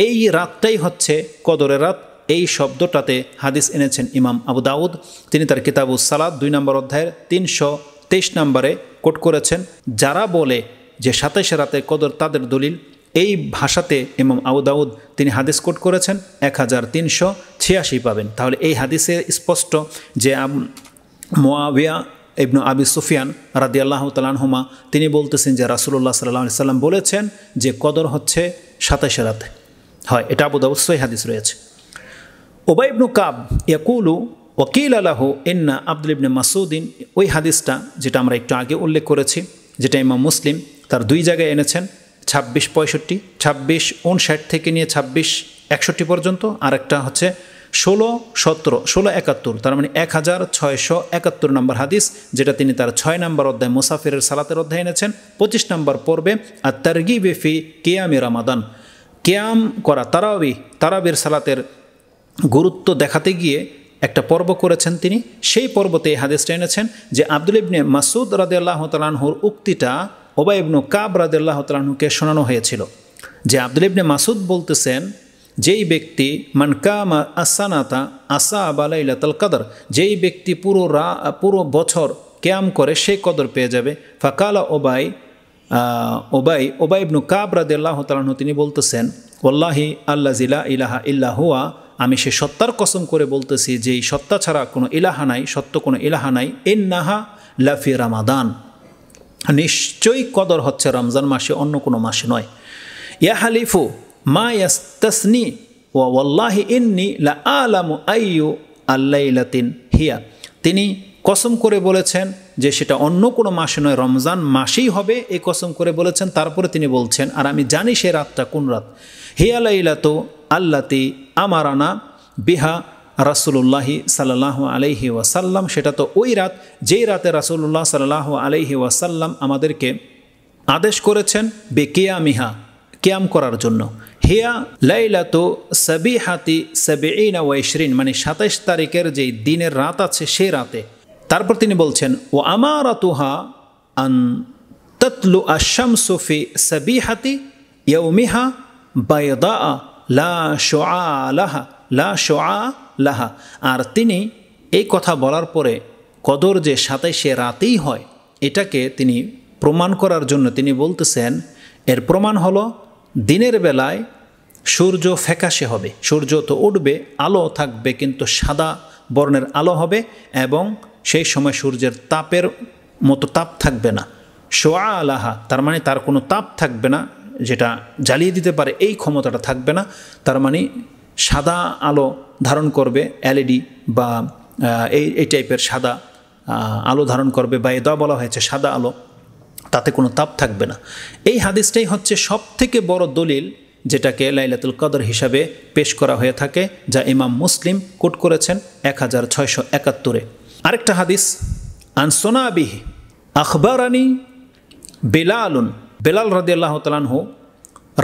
এই রাতটাই হচ্ছে কদরের রাত। এই শব্দটাতে হাদিস এনেছেন ইমাম আবু দাউদ, তিনি তার কিতাবুস সালাত 2 নম্বর অধ্যায়ের 323 নম্বরে কোট করেছেন। যারা বলে যে 27 রাতে কদর তাদের দলিল, এই ভাষাতে ইমাম আবু দাউদ তিনি হাদিস কোট করেছেন 1386 পাবেন। তাহলে এই হাদিসে স্পষ্ট যে মুআওয়াইয়া ইবনু আবি সুফিয়ান রাদিয়াল্লাহু তাআলা আনহুমা তিনি বলতেছেন যে রাসূলুল্লাহ সাল্লাল্লাহু আলাইহি সাল্লাম বলেছেন যে কদর হচ্ছে 27 রাতে হয়। এটা আবু দাউদ সহিহ হাদিস রয়েছে। উবাই ইবনু কাব ইয়াকুলু ওয়াকিল লাহু ইন্না আব্দুল ইবনে মাসউদিন, ওই হাদিসটা যেটা আমরা একটু আগে উল্লেখ করেছি, যেটা ইমাম মুসলিম তার 2 জায়গায় এনেছেন 2665, 2659 থেকে নিয়ে 2661 পর্যন্ত, আর একটা হচ্ছে 1671, তার মানে 1671 নম্বর হাদিস, যেটা তিনি তার 6 নম্বর অধ্যায় মুসাফিরের সালাতের অধ্যায় এনেছেন। 25 নম্বর পর্বে আর তারগিবে ফি কিয়ামে রমাদান, কিয়াম করা তারাবির সালাতের গুরুত্ব দেখাতে গিয়ে একটা পর্ব করেছেন তিনি। সেই পর্বতে এই হাদিসটা এনেছেন যে আব্দুল ইবনে মাসউদ রাদিয়াল্লাহু তাআলা আনহুর উক্তিটা উবাই ইবনে কাব রাদিয়াল্লাহু তাআলা আনহুকে শোনানো হয়েছিল, যে আব্দুল ইবনে মাসউদ বলতেছেন, যেই ব্যক্তি মান কামা আসানাতা আসাবা লাইলাতুল কদর, যেই ব্যক্তি পুরো বছর কিয়াম করে সে কদর পেয়ে যাবে। ফাকালা ওবাই ইবনে কাব রাদিয়াল্লাহু তাআলা আনহু তিনি বলতেছেন, ওয়াল্লাহি আল্লাযী লা ইলাহা ইল্লা হুয়া, আমি সে সত্তার কসম করে বলতেছি যে এই সত্তা ছাড়া কোনো ইলাহা নাই, সত্য কোনো ইলাহা নাই, ইন্নাহা লাফি রামাদান, নিশ্চয়ই কদর হচ্ছে রমজান মাসে, অন্য কোনো মাসে নয়। ইয়া হালিফু মা ইয়াস্তাসনি ওয়া ওয়াল্লাহি ইন্নী লা আলামু আইয়ু আল্লাইলাতিন হিয়া, তিনি কসম করে বলেছেন যে সেটা অন্য কোনো মাসে নয়, রমজান মাসেই হবে, এই কসম করে বলেছেন। তারপরে তিনি বলছেন, আর আমি জানি সে রাতটা কোন রাত, হিয়া লাইলাতু আল্লাতি আমারানা বিহা রাসূলুল্লাহি সাল্লাল্লাহু আলাইহি ওয়াসাল্লাম, সেটা তো ওই রাত যেই রাতে রাসূলুল্লাহ সাল্লাল্লাহু আলাইহি ওয়াসাল্লাম আমাদেরকে আদেশ করেছেন বেকিয়ামিহা, কিয়াম করার জন্য। হিয়া লাইলাতু সাবিহাতি সাবিঈনা ওয়া ইশরিন, মানে 27 তারিখের যেই দিনের রাত আছে সেই রাতে। তারপর তিনি বলছেন, ও আমারাতুহা আন তাতলু আশ-শামসু ফি সাবিহাতি ইয়াউমিহা বাইদা লা শুআ লাহা, আর তিনি এই কথা বলার পরে কদর যে 27 রাতেই হয় এটাকে তিনি প্রমাণ করার জন্য তিনি বলতেছেন, এর প্রমাণ হলো দিনের বেলায় সূর্য ফ্যাকাশে হবে, সূর্য তো উঠবে, আলো থাকবে কিন্তু সাদা বর্ণের আলো হবে, এবং সেই সময় সূর্যের তাপের মতো তাপ থাকবে না। শোয়া আলাহা, তার মানে তার কোনো তাপ থাকবে না, যেটা জ্বালিয়ে দিতে পারে এই ক্ষমতাটা থাকবে না। তার মানে সাদা আলো ধারণ করবে, এলইডি বা এই টাইপের সাদা আলো ধারণ করবে, বা এদা বলা হয়েছে সাদা আলো, তাতে কোনো তাপ থাকবে না। এই হাদিসটাই হচ্ছে সবথেকে বড় দলিল, যেটাকে লাইলাতুল কদর হিসাবে পেশ করা হয়ে থাকে, যা ইমাম মুসলিম কোট করেছেন 1671-এ। আরেকটা হাদিস, আনসোনাবিহি আখবারানি বেলাল রাদিয়াল্লাহু তাআলা আনহু,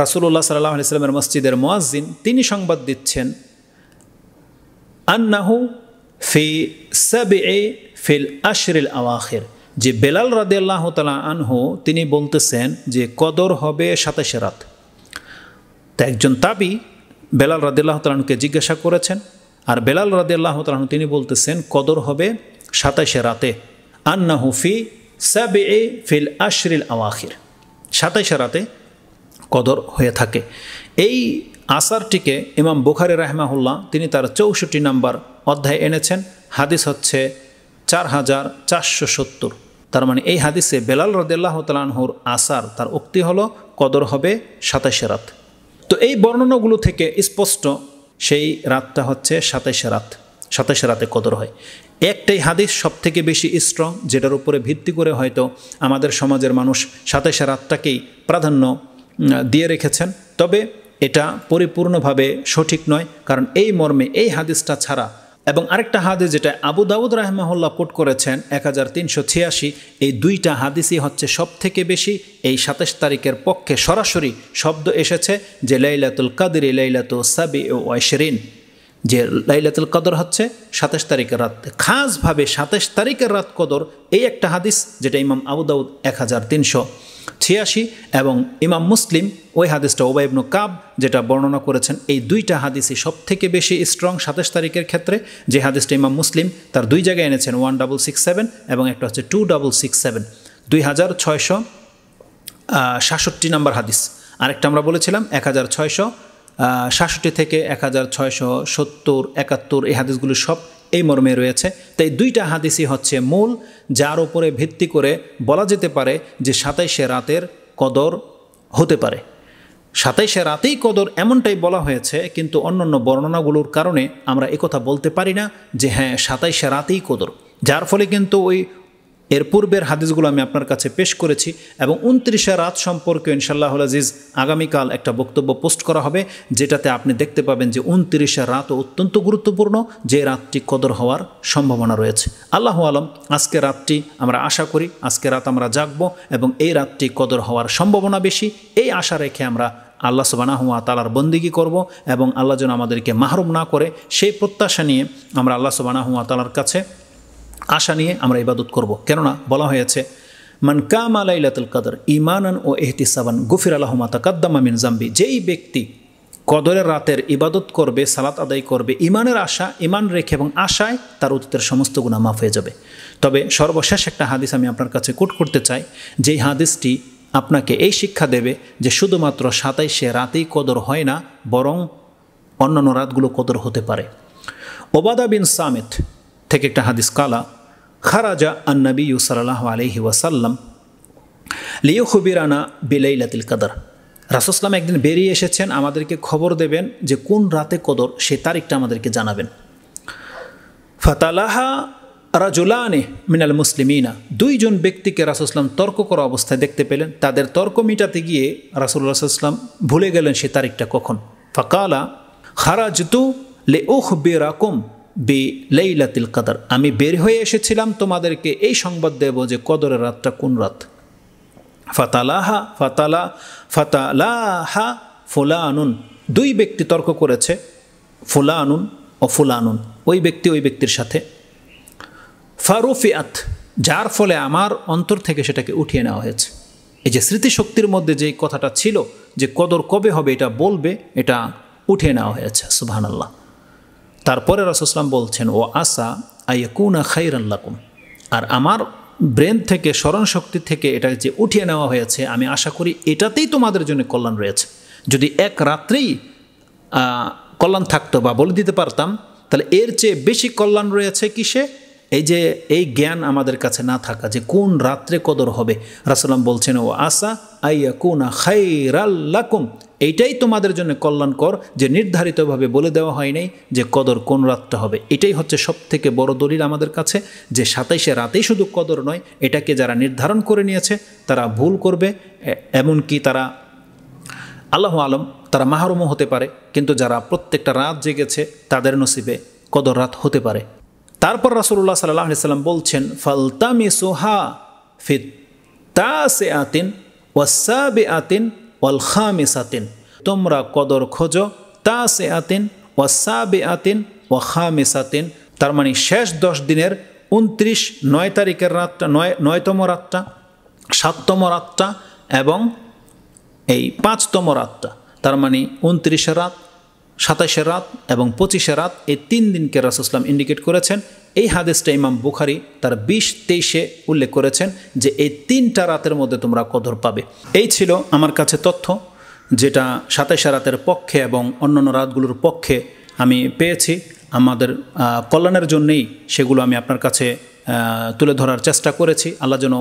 রাসূলুল্লাহ সাল্লাল্লাহু আলাইহি ওয়াসাল্লামের মসজিদের মুয়াজ্জিন, তিনি সংবাদ দিচ্ছেন, আন্নাহু ফি সাবঈ ফিল আশরিল আওয়াখির, যে বেলাল রাদিয়াল্লাহু তাআলা আনহু তিনি বলতেছেন যে কদর হবে 27 রাত। তা একজন তাবি বেলাল রাদিয়াল্লাহু তাআলা আনহুকে জিজ্ঞাসা করেছেন, আর বেলাল রাদিয়াল্লাহু তাআলা আনহু তিনি বলতেছেন কদর হবে 27 রাতে, আন্নাহু ফি সাবঈ ফিল আশরিল আওয়াখির, 27 রাতে কদর হয়ে থাকে। এই আসারটিকে ইমাম বুখারী রাহিমাহুল্লাহ তিনি তার 64 নম্বর অধ্যায়ে এনেছেন, হাদিস হচ্ছে 4470। তার মানে এই হাদিসে বেলাল রাদিয়াল্লাহু তাআলা আনহুর আসার, তার উক্তি হলো কদর হবে 27 রাত। তো এই বর্ণনাগুলো থেকে স্পষ্ট সেই রাতটা হচ্ছে 27 রাত, 27 রাতে কদর হয়। একটাই হাদিস সব থেকে বেশি স্ট্রং, যেটার উপরে ভিত্তি করে হয়তো আমাদের সমাজের মানুষ 27 রাতটাকেই প্রাধান্য দিয়ে রেখেছেন, তবে এটা পরিপূর্ণভাবে সঠিক নয়, কারণ এই মর্মে এই হাদিসটা ছাড়া এবং আরেকটা হাদিস যেটা আবু দাউদ রাহিমাহুল্লাহ কোট করেছেন 1386, এই দুইটা হাদিসই হচ্ছে সব থেকে বেশি এই 27 তারিখের পক্ষে সরাসরি শব্দ এসেছে, যে লাইলাতুল কদর লাইলাতুল সাবঈ ওয়া ইশরিন, যে লাইলাতুল কদর হচ্ছে 27 তারিখের রাত, খাসভাবে 27 তারিখের রাত কদর। এই একটা হাদিস যেটা ইমাম আবু দাউদ 1386 এবং ইমাম মুসলিম ওই হাদিসটা উবাই ইবনে কাব যেটা বর্ণনা করেছেন, এই দুইটা হাদিসই সব থেকে বেশি স্ট্রং 27 তারিখের ক্ষেত্রে। যে হাদিসটা ইমাম মুসলিম তার দুই জায়গায় এনেছেন 1667 এবং একটা হচ্ছে 2667, 2667 নম্বর হাদিস। আরেকটা আমরা বলেছিলাম 1667 থেকে 1670, 71, এই হাদিসগুলো সব এই মর্মে রয়েছে। তাই দুইটা হাদিসই হচ্ছে মূল, যার উপরে ভিত্তি করে বলা যেতে পারে যে 27 রাতের কদর হতে পারে। 27 রাতেই কদর এমনটাই বলা হয়েছে, কিন্তু অন্যান্য বর্ণনাগুলোর কারণে আমরা একথা বলতে পারি না যে হ্যাঁ 27 রাতেই কদর, যার ফলে কিন্তু ওই এর পূর্বের হাদিসগুলো আমি আপনার কাছে পেশ করেছি। এবং 29 রাত সম্পর্কে ইনশাআল্লাহুল আজিজ আগামীকাল একটা বক্তব্য পোস্ট করা হবে, যেটাতে আপনি দেখতে পাবেন যে 29 রাতও অত্যন্ত গুরুত্বপূর্ণ, যে রাতটি কদর হওয়ার সম্ভাবনা রয়েছে। আল্লাহু আলম, আজকে রাতটি আমরা আশা করি আজকে রাত আমরা জাগবো এবং এই রাতটি কদর হওয়ার সম্ভাবনা বেশি, এই আশা রেখে আমরা আল্লাহ সুবহানাহু ওয়া তাআলার বন্দেগী করব এবং আল্লাহ যেন আমাদেরকে মাহরুম না করে সেই প্রত্যাশা নিয়ে আমরা আল্লাহ সুবহানাহু ওয়া তাআলার কাছে আশা নিয়ে আমরা ইবাদত করব। কেননা বলা হয়েছে মান কামা লাইলাতুল কদর ঈমানান ও ইহতিসাবান গুফিরা লাহু মা তাকাদ্দামা মিন যামবি, যেই ব্যক্তি কদরের রাতের ইবাদত করবে, সালাত আদায় করবে ঈমানের আশা, ঈমান রেখে এবং আশায়, তার অতীতের সমস্ত গুনাহ মাফ হয়ে যাবে। তবে সর্বশেষ একটা হাদিস আমি আপনার কাছে কোট করতে চাই, যেই হাদিসটি আপনাকে এই শিক্ষা দেবে যে শুধুমাত্র 27 রাতেই কদর হয় না, বরং অন্যান্য রাতগুলো কদর হতে পারে। ওবাদা বিন সামিত থেকে একটা হাদিস কালা খারাজা আন-নবী সাল্লাল্লাহু আলাইহি ওয়াসাল্লাম লিইখবিরানা বিলাইলাতিল কদর। রাসূল সাল্লাল্লাহু একদিন বেরিয়ে এসেছেন, আমাদেরকে খবর দেবেন যে কোন রাতে কদর, সেই তারিখটা আমাদেরকে জানাবেন। ফাতালাহা রাজুলানে মিনাল মুসলিমিনা, দুইজন ব্যক্তিকে রাসূল সাল্লাল্লাহু তর্ক করা অবস্থায় দেখতে পেলেন। তাদের তর্ক মিটাতে গিয়ে রাসূলুল্লাহ সাল্লাল্লাহু আলাইহি ওয়াসাল্লাম ভুলে গেলেন সেই তারিখটা কখন। ফাকালা খারাজতু লিউখবিরাকুম বিলাইলাতিল কদর, আমি বের হয়ে এসেছিলাম তোমাদেরকে এই সংবাদ দেব যে কদরের রাতটা কোন রাত। ফাতালাহা ফুলানুন, দুই ব্যক্তি তর্ক করেছে, ফুলানুন ও ফুলানুন, ওই ব্যক্তি ওই ব্যক্তির সাথে। ফারুফিয়াত, যার ফলে আমার অন্তর থেকে সেটাকে উঠিয়ে নেওয়া হয়েছে। এই যে স্মৃতিশক্তির মধ্যে যেই কথাটা ছিল যে কদর কবে হবে এটা বলবে, এটা উঠিয়ে নেওয়া হয়েছে। সুবহানাল্লাহ। তারপরে রাসূল সাল্লাল্লাহু আলাইহি ওয়াসাল্লাম বলছেন ও আসা আইয়াকুনা খাইরান লাকুম, আর আমার ব্রেন থেকে, স্মরণ শক্তি থেকে এটা যে উঠিয়ে নেওয়া হয়েছে, আমি আশা করি এটাতেই তোমাদের জন্য কল্যাণ রয়েছে। যদি এক রাত্রেই কল্যাণ থাকতো বা বলে দিতে পারতাম, তাহলে এর চেয়ে বেশি কল্যাণ রয়েছে কিসে? এই যে এই জ্ঞান আমাদের কাছে না থাকা যে কোন রাত্রে কদর হবে। রাসূলুল্লাহ বলছেন ও আসা আইয়াকুনা খাইরাল লাকুম, এইটাই তোমাদের জন্য কল্যাণকর যে নির্ধারিতভাবে বলে দেওয়া হয় নাই যে কদর কোন রাতটা হবে। এটাই হচ্ছে সবথেকে বড় দলিল আমাদের কাছে যে 27 রাতেই শুধু কদর নয়, এটাকে যারা নির্ধারণ করে নিয়েছে তারা ভুল করবে, এমনকি তারা আল্লাহু আলম তারা মাহরুমও হতে পারে, কিন্তু যারা প্রত্যেকটা রাত জেগেছে তাদের নসিবে কদর রাত হতে পারে। তারপর রাসূলুল্লাহ সাল্লাল্লাহু আলাইহি ওয়াসাল্লাম বলছেন ফালতামিসুহা ফিত তাসিআতিন ওয়াসাবিআতিন ওয়াল খামিসাতিন, তোমরা কদর খোঁজো তাসিআতিন ওয়াসাবিআতিন ওয়া খামিসাতিন, তার মানে শেষ 10 দিনের 29, 9 তারিখের রাতটা, 9তম রাতটা, 7তম রাতটা এবং এই 5তম রাতটা, তার মানে 29 রাত, 27 রাত এবং 25 রাত, এই 3 দিনকে রাসূল সাল্লাল্লাহু ইন্ডিকেট করেছেন। এই হাদিসটা ইমাম বুখারী তার 20-23 উল্লেখ করেছেন যে এই 3টা রাতের মধ্যে তোমরা কদর পাবে। এই ছিল আমার কাছে তথ্য যেটা 27 রাতের পক্ষে এবং অন্যান্য রাতগুলোর পক্ষে আমি পেয়েছি। আমাদের কল্যাণের জন্যেই সেগুলো আমি আপনার কাছে তুলে ধরার চেষ্টা করেছি। আল্লাহ যেন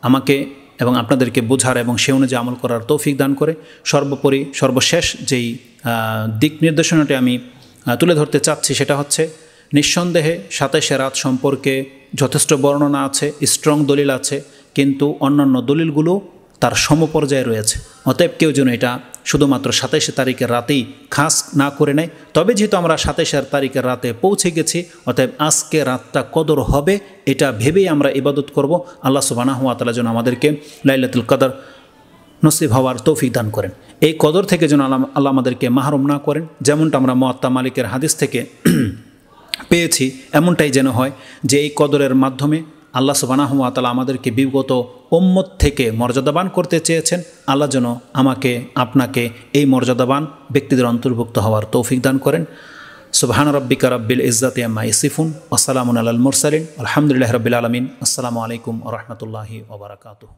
আমাকে এবং আপনাদেরকে বোঝার এবং সে অনুযায়ী আমল করার তৌফিক দান করে। সর্বোপরি সর্বশেষ যেই দিক নির্দেশনাটি আমি তুলে ধরতে চাচ্ছি সেটা হচ্ছে, নিঃসন্দেহে 27 রাত সম্পর্কে যথেষ্ট বর্ণনা আছে, স্ট্রং দলিল আছে, কিন্তু অন্যান্য দলিলগুলো তার সমপর্যায়ে রয়েছে। অতএব কেউ যেন এটা শুধুমাত্র 27 তারিখের রাতেই খাস না করে নেয়। তবে যেহেতু আমরা 27 তারিখের রাতে পৌঁছে গেছি, অতএব আজকে রাতটা কদর হবে এটা ভেবেই আমরা ইবাদত করব। আল্লাহ সুবহানাহু ওয়া তাআলা যেন আমাদেরকে লাইলাতুল কদর নসিব হওয়ার তৌফিক দান করেন। এই কদর থেকে যেন আল্লাহ আমাদেরকে মাহরুম না করেন। যেমনটা আমরা মুয়াত্তা মালিকের হাদিস থেকে পেয়েছি, এমনটাই যেন হয় যে এই কদরের মাধ্যমে আল্লাহ সুবহানাহু ওয়া তাআলা আমাদেরকে বিগত উম্মত থেকে মর্যাদাবান করতে চেয়েছেন। আল্লাহ যেন আমাকে আপনাকে এই মর্যাদাবান ব্যক্তিদের অন্তর্ভুক্ত হওয়ার তৌফিক দান করেন। সুবহান রাব্বিকা রাব্বিল ইজ্জাতি আম্মা ইয়াসিফুন ওয়া সালামুন আলাল মুরসালিন আলহামদুলিল্লাহি রাব্বিল আলামিন। আসসালামু আলাইকুম ওয়া রাহমাতুল্লাহি ওয়া বারাকাতুহু।